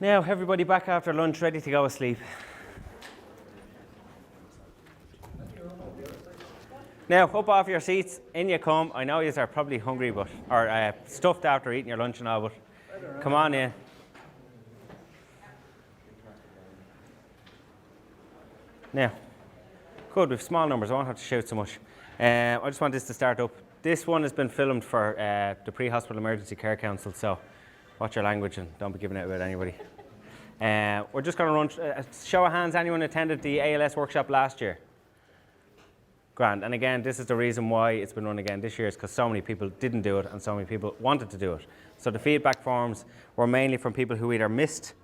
Now, everybody back after lunch, ready to go asleep. Now, up off your seats, in you come. I know you are probably hungry, or stuffed after eating your lunch and all, but come on in. Now, good, we have small numbers, I won't have to shout so much. I just want this to start up. This one has been filmed for the Pre-Hospital Emergency Care Council, so watch your language and don't be giving it about anybody. We're just going to run, show of hands, anyone attended the ALS workshop last year? Grand, and again, this is the reason why it's been run again this year, is because so many people didn't do it and so many people wanted to do it. So the feedback forms were mainly from people who either missed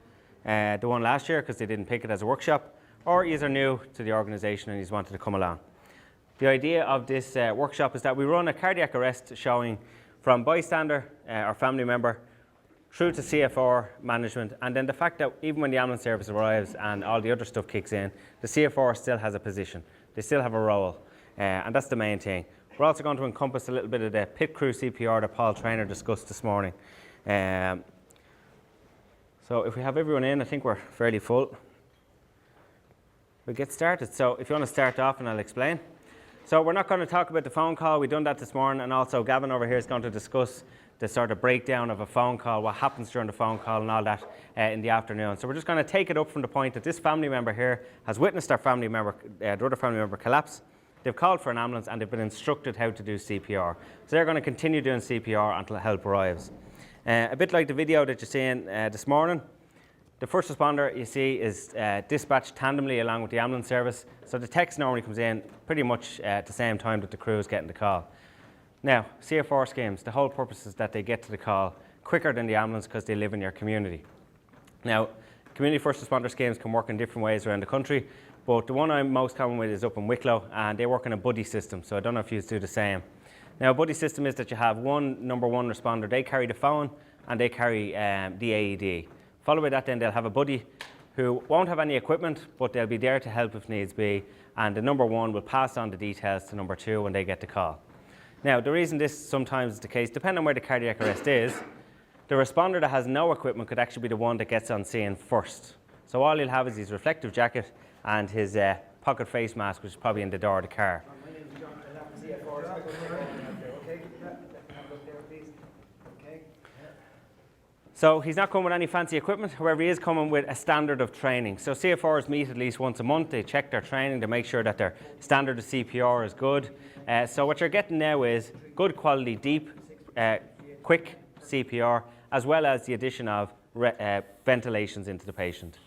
the one last year because they didn't pick it as a workshop, or you are new to the organisation and you wanted to come along. The idea of this workshop is that we run a cardiac arrest showing from bystander or family member through to CFR management, and then the fact that even when the ambulance service arrives and all the other stuff kicks in, the CFR still has a position. They still have a role, and that's the main thing. We're also going to encompass a little bit of the pit crew CPR that Paul Traynor discussed this morning. So if we have everyone in, I think we're fairly full. We'll get started. So if you want to start off and I'll explain. So we're not going to talk about the phone call. We've done that this morning, and also Gavin over here is going to discuss the sort of breakdown of a phone call, what happens during the phone call and all that in the afternoon. So we're just going to take it up from the point that this family member here has witnessed their family member, the other family member collapse. They've called for an ambulance and they've been instructed how to do CPR. So they're going to continue doing CPR until help arrives. A bit like the video that you're seeing this morning, the first responder you see is dispatched tandemly along with the ambulance service. So the text normally comes in pretty much at the same time that the crew is getting the call. Now, CFR schemes, the whole purpose is that they get to the call quicker than the ambulance because they live in your community. Now, community first responder schemes can work in different ways around the country, but the one I'm most common with is up in Wicklow, and they work in a buddy system, so I don't know if you do the same. Now, a buddy system is that you have one number one responder, they carry the phone and they carry the AED. Followed by that, then they'll have a buddy who won't have any equipment, but they'll be there to help if needs be, and the number one will pass on the details to number two when they get the call. Now, the reason this sometimes is the case, depending on where the cardiac arrest is, the responder that has no equipment could actually be the one that gets on scene first. So all he'll have is his reflective jacket and his pocket face mask, which is probably in the door of the car. My name is John. I'll have the CFR. Okay? Have a look there, please. Okay? So he's not coming with any fancy equipment, however he is coming with a standard of training. So CFRs meet at least once a month, they check their training, they make sure that their standard of CPR is good. So what you're getting now is good quality, deep, quick CPR, as well as the addition of ventilations into the patient.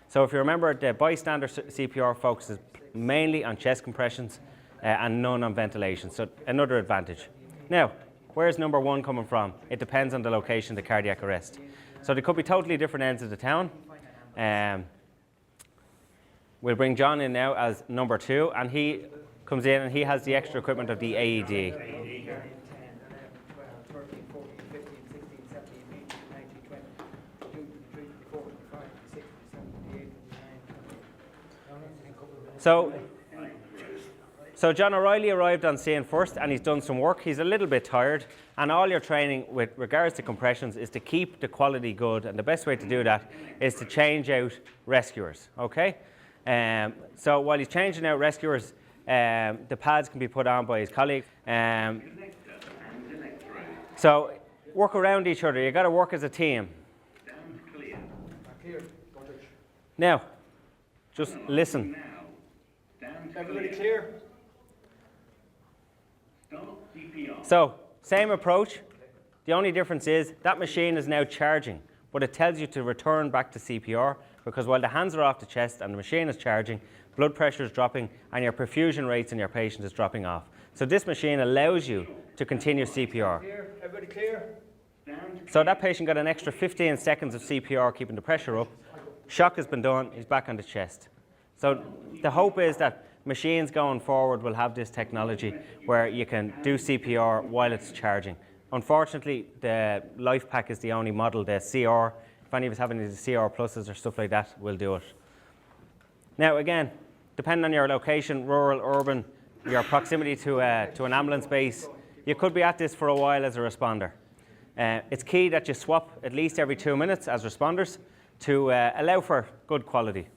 So if you remember, the bystander CPR focuses mainly on chest compressions and none on ventilation, so another advantage. Now, where's number one coming from? It depends on the location of the cardiac arrest. So they could be totally different ends of the town. We'll bring John in now as number two, and he comes in and he has the extra equipment of the AED. So John O'Reilly arrived on scene first and he's done some work. He's a little bit tired, and all your training with regards to compressions is to keep the quality good, and the best way to do that is to change out rescuers, okay? So while he's changing out rescuers, the pads can be put on by his colleague. So work around each other. You've got to work as a team. Now, just listen. Everybody clear? So, same approach. The only difference is that machine is now charging, but it tells you to return back to CPR, because while the hands are off the chest and the machine is charging, blood pressure is dropping and your perfusion rates in your patient is dropping off. So this machine allows you to continue CPR. Clear? Everybody clear? So that patient got an extra 15 seconds of CPR keeping the pressure up. Shock has been done, he's back on the chest. So the hope is that machines going forward will have this technology where you can do CPR while it's charging. Unfortunately, the Life Pack is the only model, the CR. If any of us have any of the CR pluses or stuff like that, we'll do it. Now again, depending on your location, rural, urban, your proximity to an ambulance base, you could be at this for a while as a responder. It's key that you swap at least every 2 minutes as responders. to allow for good quality.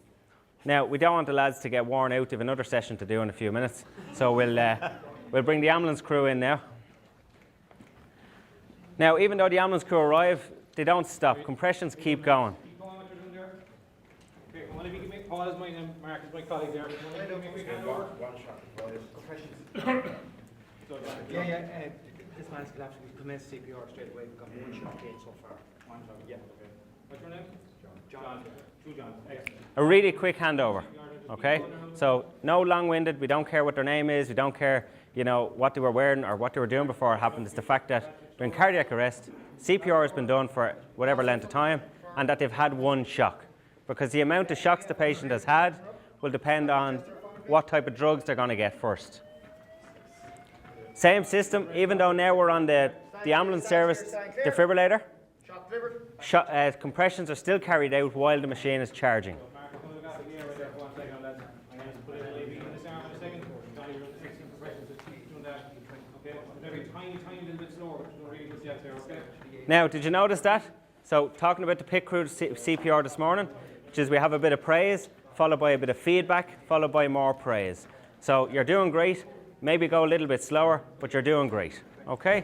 Now, we don't want the lads to get worn out. They have another session to do in a few minutes. So we'll bring the ambulance crew in now. Now, even though the ambulance crew arrive, they don't stop. Compressions keep going. Keep going what you're doing there. Okay, one of you give me, Paul is my name, Mark is my colleague there. One of you give me a quick hand over. Yeah, this man's collapsed. We commenced CPR straight away. We've got one shot in so far. One shot, yeah. Okay. What's your name? John. Two Johns. Excellent. A really quick handover, okay? So no long-winded. We don't care what their name is. We don't care, you know, what they were wearing or what they were doing before it happened. It's the fact that they're in cardiac arrest, CPR has been done for whatever length of time, and that they've had one shock. Because the amount of shocks the patient has had will depend on what type of drugs they're going to get first. Same system, even though now we're on the ambulance service defibrillator. Compressions are still carried out while the machine is charging. Mark, I'm going to go here right there for 1 second, lads. I'm going to put an AV in this arm in a second. Johnny, you're on 16 compressions, just keep doing that. Okay, maybe a tiny little bit slower, but you're really just yet there, okay? Now, did you notice that? So, talking about the pit crew CPR this morning, which is we have a bit of praise, followed by a bit of feedback, followed by more praise. So, you're doing great. Maybe go a little bit slower, but you're doing great. Okay?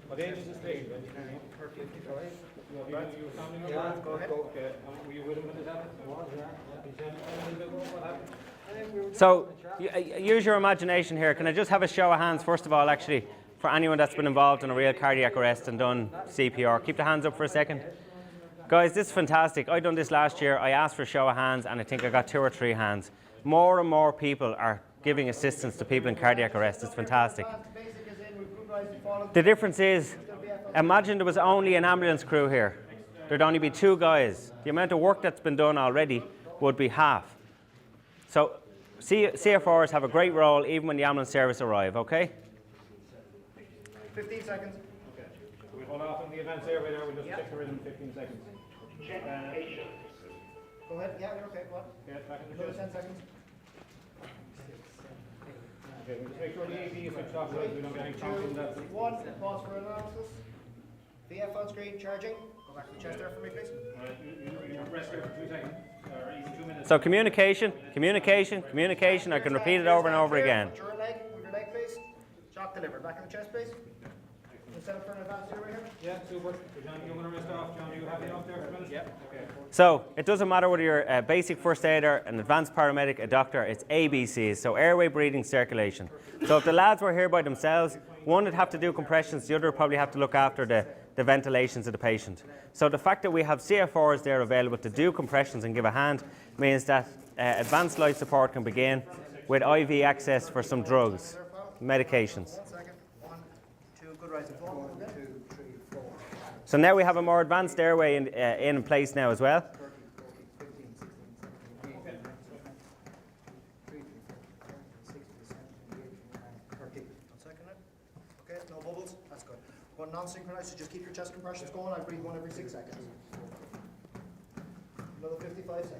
What age is this patient? You were sounding over? Yeah, go ahead. Okay, were you with him when this happened? I was, yeah. Can you tell me a little bit more what happened? So, use your imagination here. Can I just have a show of hands, first of all, actually, for anyone that's been involved in a real cardiac arrest and done CPR? Keep the hands up for a second. Guys, this is fantastic. I done this last year. I asked for a show of hands, and I think I got 2 or 3 hands. More and more people are giving assistance to people in cardiac arrest. It's fantastic. The difference is, imagine there was only an ambulance crew here. There'd only be 2 guys. The amount of work that's been done already would be half. So CFRs have a great role even when the ambulance service arrive, okay? 15 seconds. Okay. We'll hold off on the advanced airway there. We'll just check the rhythm in 15 seconds. Go ahead. Yeah, you're okay. What? Okay, back in the Another chest. 10 seconds. Okay, we'll just make sure the AV is switched off so that we don't get any prompting that. 1, pause for analysis. VF on screen, charging. Go back to the chest there for me, please. You rest there for 2 seconds, or even 2 minutes. So communication. I can repeat it over and over again. Put your leg, move your leg, please. Shock delivered. Back in the chest, please. Set up for an advanced airway here. Yeah, super. So John, you're going to rest off. John, are you happy enough there for a minute? Yeah. Okay. So it doesn't matter whether you're a basic first aider, an advanced paramedic, a doctor, it's ABCs, so airway, breathing, circulation. So if the lads were here by themselves, one would have to do compressions, the other would probably have to look after the ventilations of the patient. So the fact that we have CFRs there available to do compressions and give a hand means that advanced life support can begin with IV access for some drugs, medications. 1 second. 1, 2, good rising forward. 1, 2, 3, 4. So now we have a more advanced airway in place now as well. 30. Okay, no bubbles. That's good. One non-synchronized, so just keep your chest compressions going. I breathe 1 every 6 seconds. Another 55 seconds.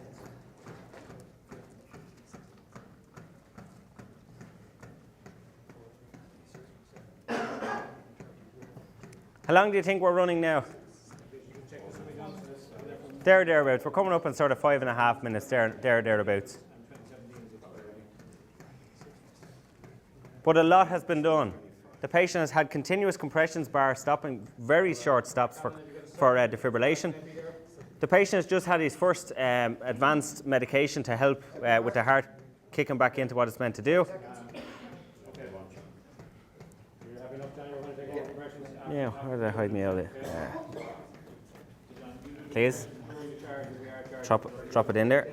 How long do you think we're running now? Thereabouts. We're coming up in sort of 5.5 minutes, thereabouts. But a lot has been done. The patient has had continuous compressions bar stopping, very short stops for defibrillation. The patient has just had his first advanced medication to help with the heart kicking back into what it's meant to do. Yeah, where did I hide me out there? Please. Drop it in there.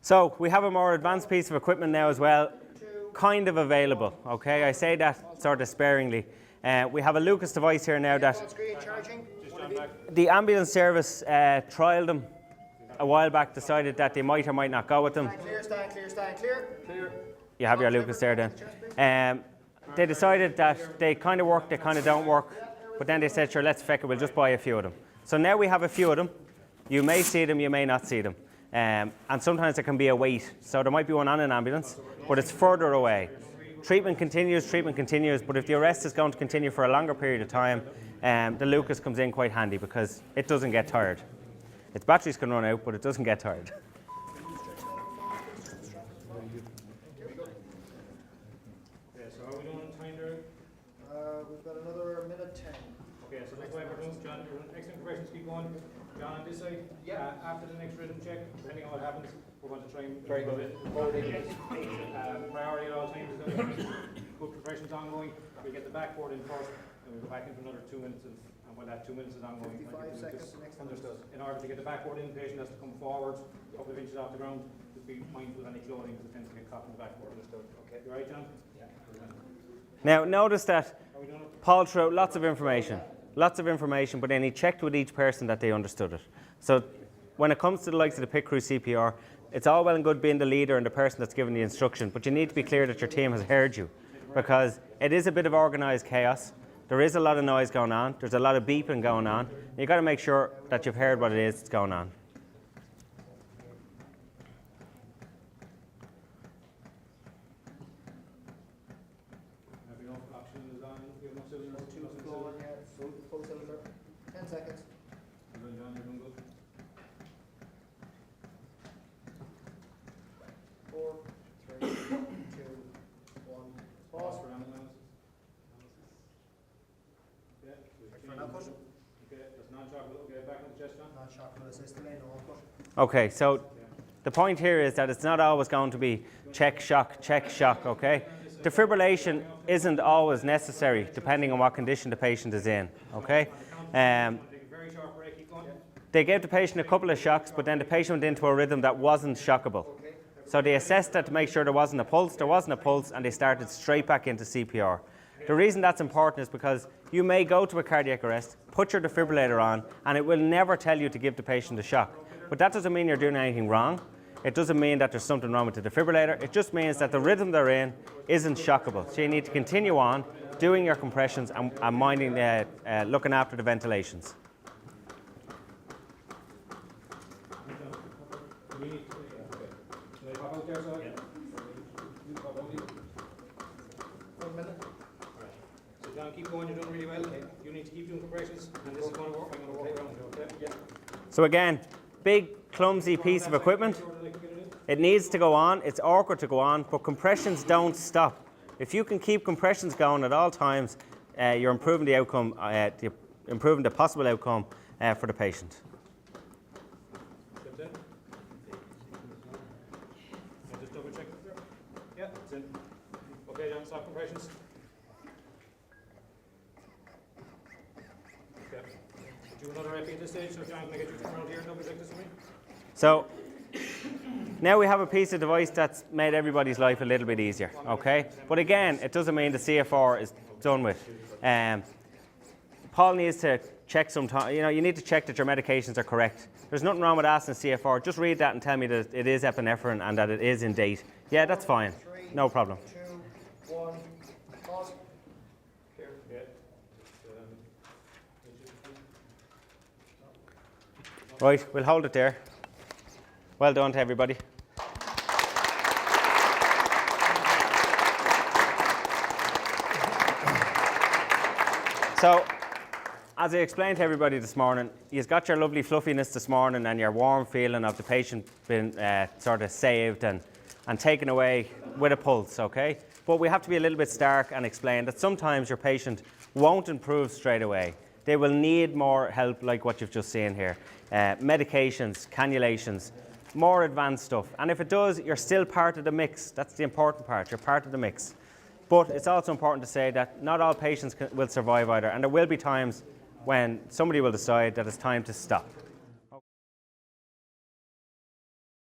So we have a more advanced piece of equipment now as well, kind of available, okay? I say that sort of sparingly. We have a Lucas device here now that the ambulance service trialled them a while back, decided that they might or might not go with them. Stand clear. You have your Lucas there then. They decided that they kind of work, they kind of don't work, but then they said, sure, let's feck it, we'll just buy a few of them. So now we have a few of them. You may see them, you may not see them. And sometimes there can be a wait. So there might be one on an ambulance, but it's further away. treatment continues, but if the arrest is going to continue for a longer period of time, the Lucas comes in quite handy because it doesn't get tired. Its batteries can run out, but it doesn't get tired. Okay, so are we doing time there? We've got another minute 10. Okay, so that's why we're doing, John, we're doing excellent questions, keep going. John, on this side, after the next rhythm check, depending on what happens, we're going to try and Very good. priority at all times. Good compressions ongoing. We get the backboard in first, and we go back into another 2 minutes, and when that 2 minutes is ongoing, 55 seconds, the next one. understood. In order to get the backboard in, the patient has to come forward a couple of inches off the ground. Just be mindful of any clothing because it tends to get caught in the backboard. Understood. Okay. You all right, John? Yeah. Now, notice that Paul threw out lots of information, but then he checked with each person that they understood it. So when it comes to the likes of the Pit Crew CPR, it's all well and good being the leader and the person that's giving the instruction, but you need to be clear that your team has heard you, because it is a bit of organised chaos. There is a lot of noise going on. There's a lot of beeping going on. You've got to make sure that you've heard what it is that's going on. Have enough oxygen is on? We have enough cylinders? Two flowing, full cylinder. 10 seconds. Well done, John, you're doing good. 4, 3, 2, 1. Pause Pause. for analysis. Okay. For an output. Okay, that's non-chocolate. Okay, back on the chest, John. Not chocolate assist delay, no output. Okay, so the point here is that it's not always going to be check, shock, okay? Defibrillation isn't always necessary depending on what condition the patient is in, okay? Take a very short break, keep going. They gave the patient a couple of shocks, but then the patient went into a rhythm that wasn't shockable. So they assessed that to make sure there wasn't a pulse, and they started straight back into CPR. The reason that's important is because you may go to a cardiac arrest, put your defibrillator on, and it will never tell you to give the patient a shock. But that doesn't mean you're doing anything wrong. It doesn't mean that there's something wrong with the defibrillator. It just means that the rhythm they're in isn't shockable. So you need to continue on doing your compressions and minding looking after the ventilations. We need to, Can I pop out there, so? You pop out, 1 minute. So John, keep going, you're doing really well. You need to keep doing compressions, and this is going to work. I'm going to work around you, okay? Yeah. So again, big clumsy piece of equipment. It needs to go on. It's awkward to go on, but compressions don't stop. If you can keep compressions going at all times, you're improving the outcome, improving the possible outcome for the patient. That's it. I'll just double check. Yeah, that's it. Okay, John, stop compressions. Okay. Do another epi at this stage, so John, can I get you to come around here and double check this for me? So now we have a piece of device that's made everybody's life a little bit easier, okay? But again, it doesn't mean the CFR is done with. Paul needs to check sometime, you need to check that your medications are correct. There's nothing wrong with asking CFR. Just read that and tell me that it is epinephrine and that it is in date. Yeah, that's fine. No problem. 2, 1. Pause. Here. Yeah. Right, we'll hold it there. Well done to everybody. So, as I explained to everybody this morning, you've got your lovely fluffiness this morning and your warm feeling of the patient being sort of saved and taken away with a pulse, okay? But we have to be a little bit stark and explain that sometimes your patient won't improve straight away. They will need more help like what you've just seen here. Medications, cannulations, more advanced stuff. And if it does, you're still part of the mix. That's the important part. You're part of the mix. But it's also important to say that not all patients will survive either. And there will be times when somebody will decide that it's time to stop.